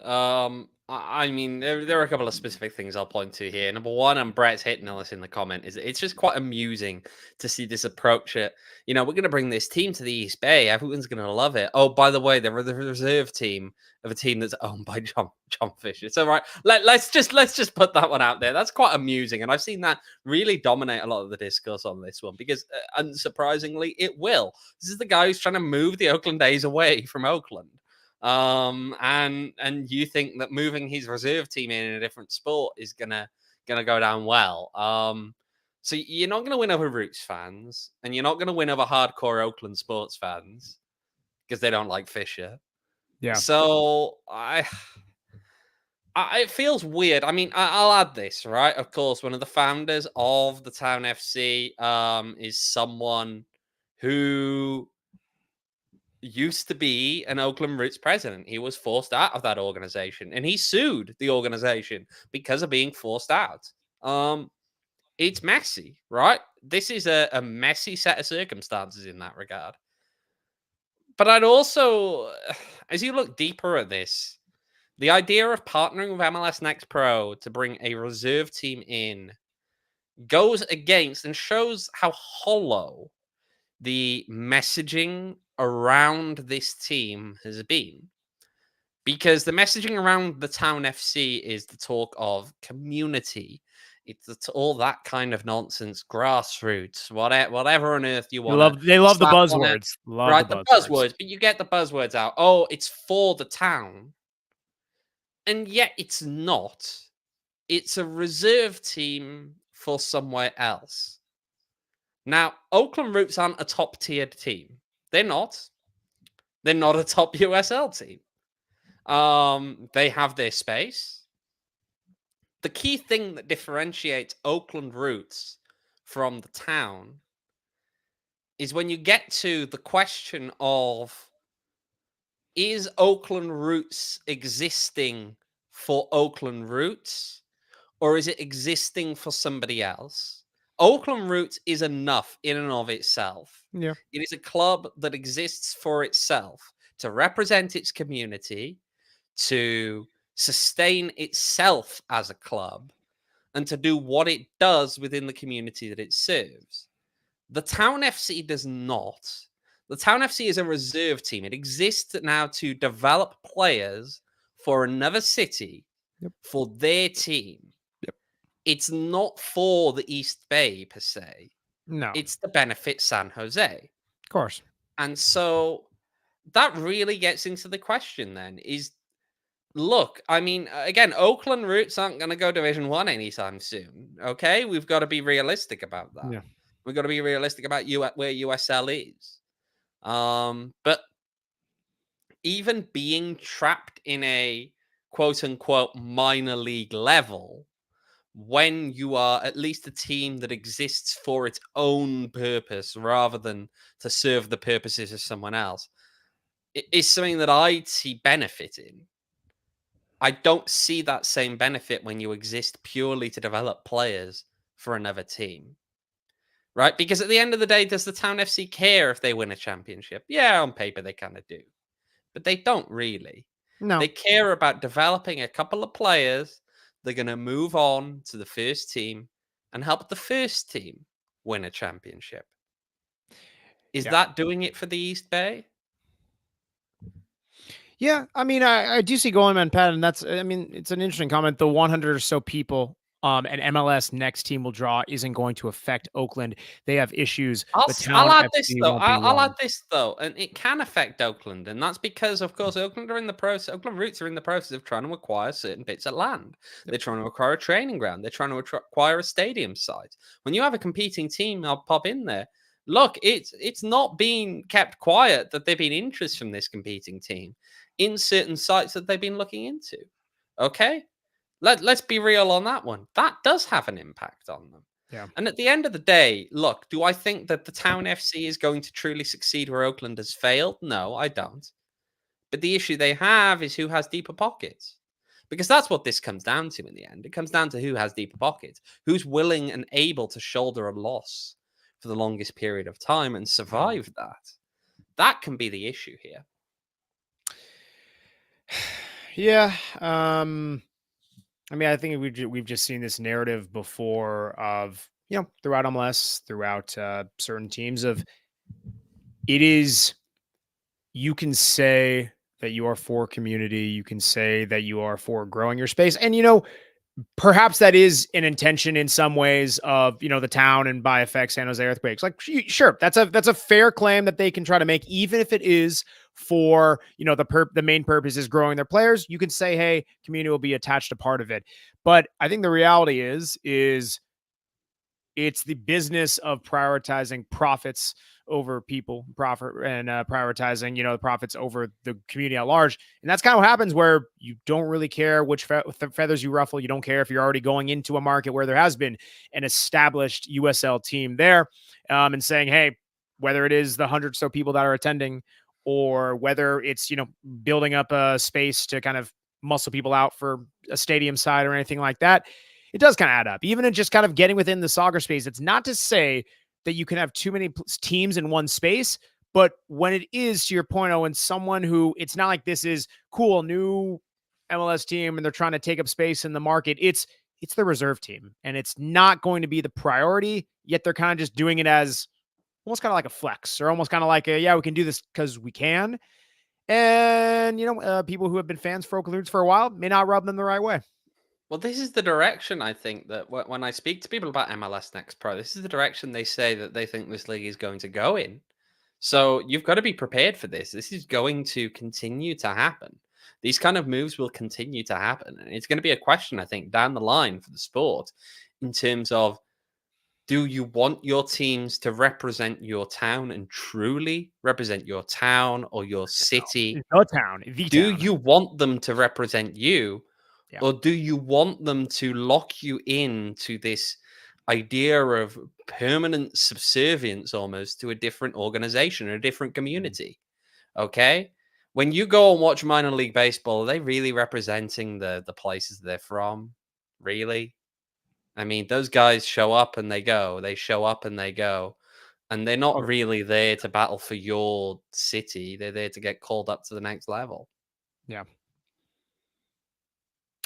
I mean, there are a couple of specific things I'll point to here. Number one, and Brett's hitting on this in the comment, is it's just quite amusing to see this approach. We're going to bring this team to the East Bay. Everyone's going to love it. Oh, by the way, they're the reserve team of a team that's owned by John Fisher. So right, let's just put that one out there. That's quite amusing, and I've seen that really dominate a lot of the discourse on this one because, unsurprisingly, it will. This is the guy who's trying to move the Oakland A's away from Oakland. And you think that moving his reserve team in a different sport is gonna go down well. So you're not gonna win over Roots fans, and you're not gonna win over hardcore Oakland sports fans because they don't like Fisher. Yeah. So it feels weird. I mean, I'll add this, right? Of course, one of the founders of the Town FC is someone who used to be an Oakland Roots president. He was forced out of that organization, and he sued the organization because of being forced out. It's messy, right? This is a messy set of circumstances in that regard. But I'd also, as you look deeper at this, the idea of partnering with MLS Next Pro to bring a reserve team in goes against and shows how hollow the messaging around this team has been, because the messaging around the Town FC is the talk of community. It's all that kind of nonsense, grassroots, whatever on earth you want. They love the buzzwords. Right, the buzzwords, but you get the buzzwords out. Oh, it's for the town. And yet it's not. It's a reserve team for somewhere else. Now, Oakland Roots aren't a top-tiered team. They're not. They're not a top USL team. They have their space. The key thing that differentiates Oakland Roots from the town is when you get to the question of, is Oakland Roots existing for Oakland Roots, or is it existing for somebody else? Oakland Roots is enough in and of itself. Yeah. It is a club that exists for itself, to represent its community, to sustain itself as a club, and to do what it does within the community that it serves. The Town FC does not. The Town FC is a reserve team. It exists now to develop players for another city, for their team. It's not for the East Bay per se. No. It's to benefit San Jose. Of course. And so that really gets into the question then is, look, I mean, again, Oakland Roots aren't going to go Division 1 anytime soon. Okay? We've got to be realistic about that. Yeah. We've got to be realistic about where USL is. But even being trapped in a quote-unquote minor league level, when you are at least a team that exists for its own purpose rather than to serve the purposes of someone else, it is something that I see benefit in. I don't see that same benefit when you exist purely to develop players for another team. Right? Because at the end of the day, does the Town FC care if they win a championship? Yeah, on paper they kind of do. But they don't really. No. They care about developing a couple of players. They're going to move on to the first team and help the first team win a championship. Is that doing it for the East Bay? Yeah, I mean, I do see going man, Pat, and that's, I mean, it's an interesting comment. The 100 or so people an MLS Next team will draw isn't going to affect Oakland. They have issues. I'll add this though, and it can affect Oakland, and that's because, of course, Oakland Roots are in the process of trying to acquire certain bits of land. They're trying to acquire a training ground. They're trying to acquire a stadium site. When you have a competing team, I'll pop in there. Look, it's not being kept quiet that there've been interest from this competing team in certain sites that they've been looking into. Okay? Let's be real on that one. That does have an impact on them. Yeah. And at the end of the day, look, do I think that the Town FC is going to truly succeed where Oakland has failed? No, I don't. But the issue they have is who has deeper pockets. Because that's what this comes down to in the end. It comes down to who has deeper pockets, who's willing and able to shoulder a loss for the longest period of time and survive that. That can be the issue here. Yeah. I mean, I think we've just seen this narrative before of, throughout MLS, throughout certain teams of it is, you can say that you are for community. You can say that you are for growing your space. And, perhaps that is an intention in some ways of, the town and by effect San Jose Earthquakes. Like, sure, that's a fair claim that they can try to make, even if it is for, the main purpose is growing their players. You can say, hey, community will be attached to part of it. But I think the reality is it's the business of prioritizing profits over people, profit, and prioritizing, the profits over the community at large. And that's kind of what happens where you don't really care which feathers you ruffle. You don't care if you're already going into a market where there has been an established USL team there, and saying, hey, whether it is the 100 or so people that are attending, or whether it's, building up a space to kind of muscle people out for a stadium side or anything like that, it does kind of add up. Even in just kind of getting within the soccer space, it's not to say that you can have too many teams in one space, but when it is, to your point, Owen, someone who, it's not like this is cool, new MLS team and they're trying to take up space in the market. It's the reserve team, and it's not going to be the priority, yet they're kind of just doing it as almost kind of like a flex, or almost kind of like we can do this because we can. And, people who have been fans for Oakland Roots for a while may not rub them the right way. Well, this is the direction I think that when I speak to people about MLS Next Pro, this is the direction they say that they think this league is going to go in. So you've got to be prepared for this. This is going to continue to happen. These kind of moves will continue to happen. And it's going to be a question, I think, down the line for the sport in terms of, do you want your teams to represent your town and truly represent your town or your city? The town. Do you want them to represent you? Yeah. Or do you want them to lock you into this idea of permanent subservience almost to a different organization or a different community? Okay. When you go and watch minor league baseball, are they really representing the places they're from? Really? I mean, those guys show up and they go. They show up and they go. And they're not really there to battle for your city. They're there to get called up to the next level. Yeah.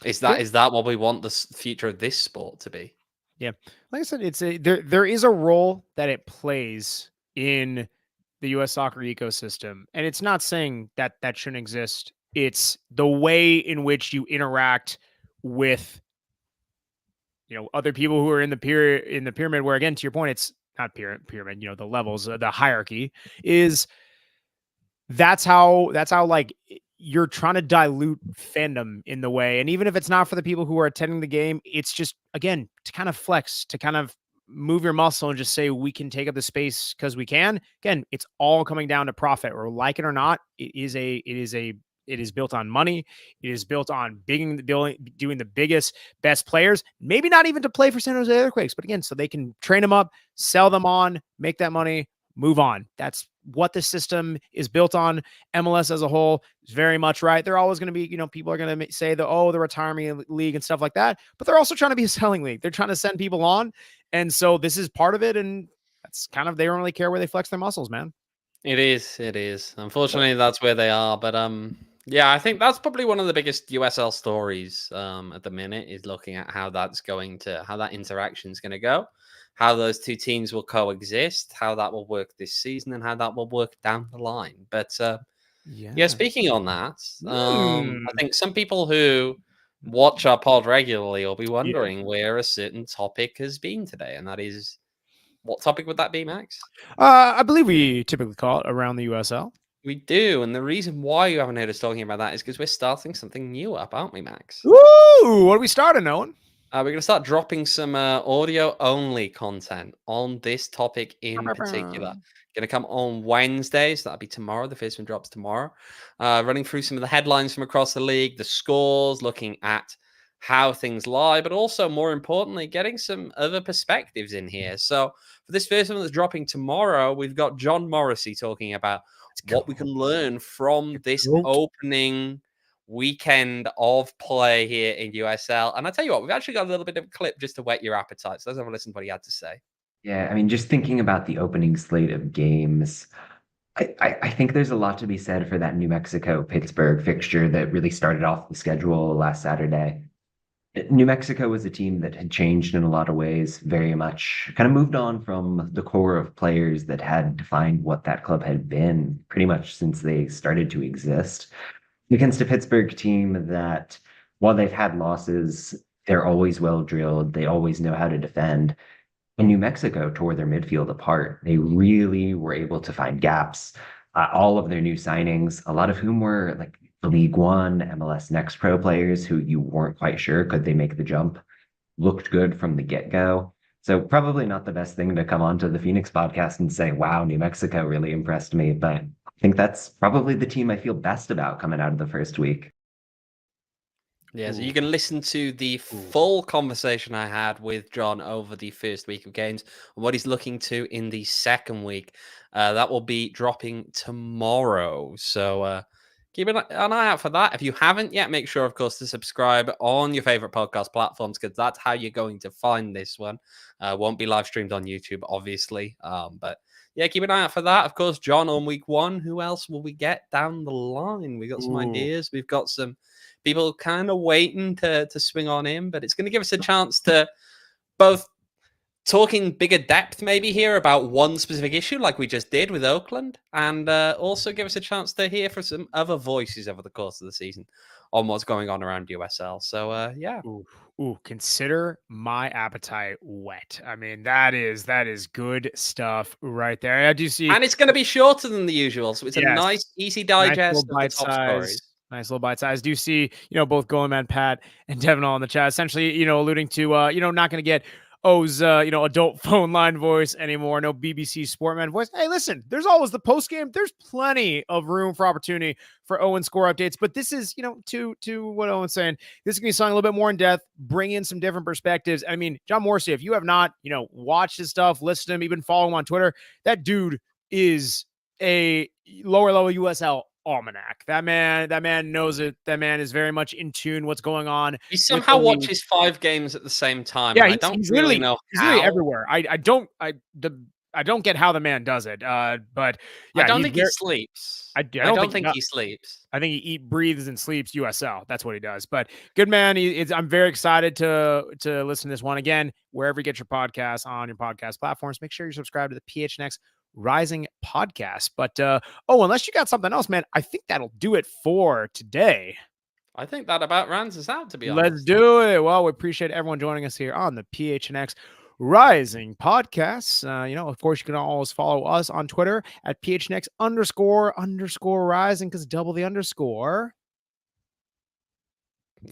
Is that what we want the future of this sport to be? Yeah. Like I said, there is a role that it plays in the US soccer ecosystem. And it's not saying that shouldn't exist. It's the way in which you interact with, other people who are in the pyramid, where, again, to your point, it's not pyramid, the levels, the hierarchy is, that's how like you're trying to dilute fandom in the way. And even if it's not for the people who are attending the game, it's just, again, to kind of flex, to kind of move your muscle and just say, we can take up the space because we can. Again, it's all coming down to profit, or like it or not. It is built on money. It is built on doing the biggest, best players, maybe not even to play for San Jose Earthquakes, but again, so they can train them up, sell them on, make that money, move on. That's what the system is built on. MLS as a whole is very much right. They're always going to be, people are going to say the retirement league and stuff like that, but they're also trying to be a selling league. They're trying to send people on. And so this is part of it. And that's kind of, they don't really care where they flex their muscles, man. It is. Unfortunately, that's where they are. But yeah, I think that's probably one of the biggest USL stories at the minute, is looking at how that interaction is going to go, how those two teams will coexist, how that will work this season, and how that will work down the line. But yeah, speaking on that, I think some people who watch our pod regularly will be wondering where a certain topic has been today, and that is, what topic would that be, Max? I believe we typically call it Around the USL. We do, and the reason why you haven't heard us talking about that is because we're starting something new up, aren't we, Max? Woo! What are we starting, Owen? We're going to start dropping some audio-only content on this topic in particular. Going to come on Wednesdays. That'll be tomorrow. The first one drops tomorrow. Running through some of the headlines from across the league, the scores, looking at how things lie, but also, more importantly, getting some other perspectives in here. So for this first one that's dropping tomorrow, we've got John Morrissey talking about what we can learn from this opening weekend of play here in USL. And I tell you what, we've actually got a little bit of a clip just to whet your appetite. So let's have a listen to what he had to say. Yeah, I mean, just thinking about the opening slate of games, I think there's a lot to be said for that New Mexico-Pittsburgh fixture that really started off the schedule last Saturday. New Mexico was a team that had changed in a lot of ways, very much kind of moved on from the core of players that had defined what that club had been pretty much since they started to exist. Against a Pittsburgh team that, while they've had losses, they're always well drilled. They always know how to defend. And New Mexico tore their midfield apart. They really were able to find gaps. All of their new signings, a lot of whom were like League One, MLS Next Pro players who you weren't quite sure could they make the jump, looked good from the get-go. So probably not the best thing to come onto the Phoenix podcast and say, wow, New Mexico really impressed me. But I think that's probably the team I feel best about coming out of the first week. Yeah, so you can listen to the full conversation I had with John over the first week of games and what he's looking to in the second week. That will be dropping tomorrow. So keep an eye out for that. If you haven't yet, make sure, of course, to subscribe on your favorite podcast platforms, because that's how you're going to find this one. Won't be live streamed on YouTube, obviously. But yeah, keep an eye out for that. Of course, John, on week one, who else will we get down the line? We got some ideas. We've got some people kind of waiting to swing on in, but it's going to give us a chance to both talk in bigger depth maybe here about one specific issue like we just did with Oakland, and also give us a chance to hear from some other voices over the course of the season on what's going on around USL. So yeah. Ooh, consider my appetite wet. I mean, that is good stuff right there. I do see, and it's going to be shorter than the usual, so it's a nice, easy digest nice of the top stories. Nice little bite size. Do see, both Goleman, Pat, and Devin all in the chat. Essentially, alluding to, not going to get O's, adult phone line voice anymore. No BBC Sportman voice. Hey, listen, there's always the post game. There's plenty of room for opportunity for Owen score updates. But this is, to what Owen's saying, this is going to be something a little bit more in depth, bring in some different perspectives. I mean, John Morrissey, if you have not, watched his stuff, listened to him, even follow him on Twitter, that dude is a lower level USL almanac. That man knows it. That man is very much in tune what's going on. He somehow watches 5 games at the same time. Yeah, I don't really know how. Really everywhere. I don't get how the man does it. But yeah, I don't think he sleeps. I don't think he sleeps. I think he breathes and sleeps USL. That's what he does. But good man. I'm very excited to listen to this one again. Wherever you get your podcasts on your podcast platforms, make sure you subscribe to the PHNX Rising podcast. But unless you got something else, man, I think that'll do it for today. I think that about rounds us out, to be honest. Let's do it. Well, we appreciate everyone joining us here on the PHNX Rising podcast. Of course, you can always follow us on Twitter at PHNX__rising, because double the underscore.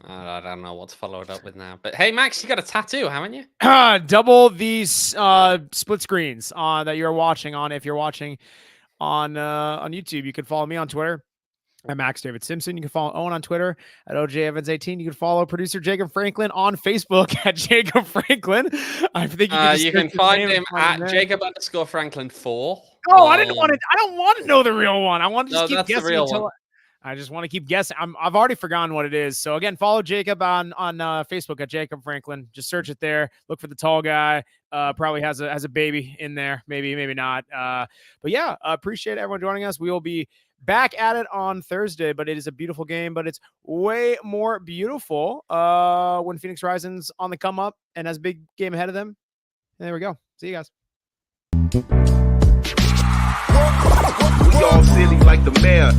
I don't know what to follow it up with now. But hey, Max, you got a tattoo, haven't you? Double these split screens that you're watching on. If you're watching on YouTube, you can follow me on Twitter at Max David Simpson. You can follow Owen on Twitter at OJEvans18. You can follow producer Jacob Franklin on Facebook at Jacob Franklin. I think you can find him at Jacob_Franklin4. Oh, I don't want to know the real one. I want to just keep guessing the real one. I just want to keep guessing. I've already forgotten what it is. So again, follow Jacob on Facebook at Jacob Franklin. Just search it there. Look for the tall guy. Probably has a baby in there. Maybe not. But yeah, appreciate everyone joining us. We will be back at it on Thursday, but it is a beautiful game, but it's way more beautiful when Phoenix Rising's on the come up and has a big game ahead of them. And there we go. See you guys. We all silly like the mayor.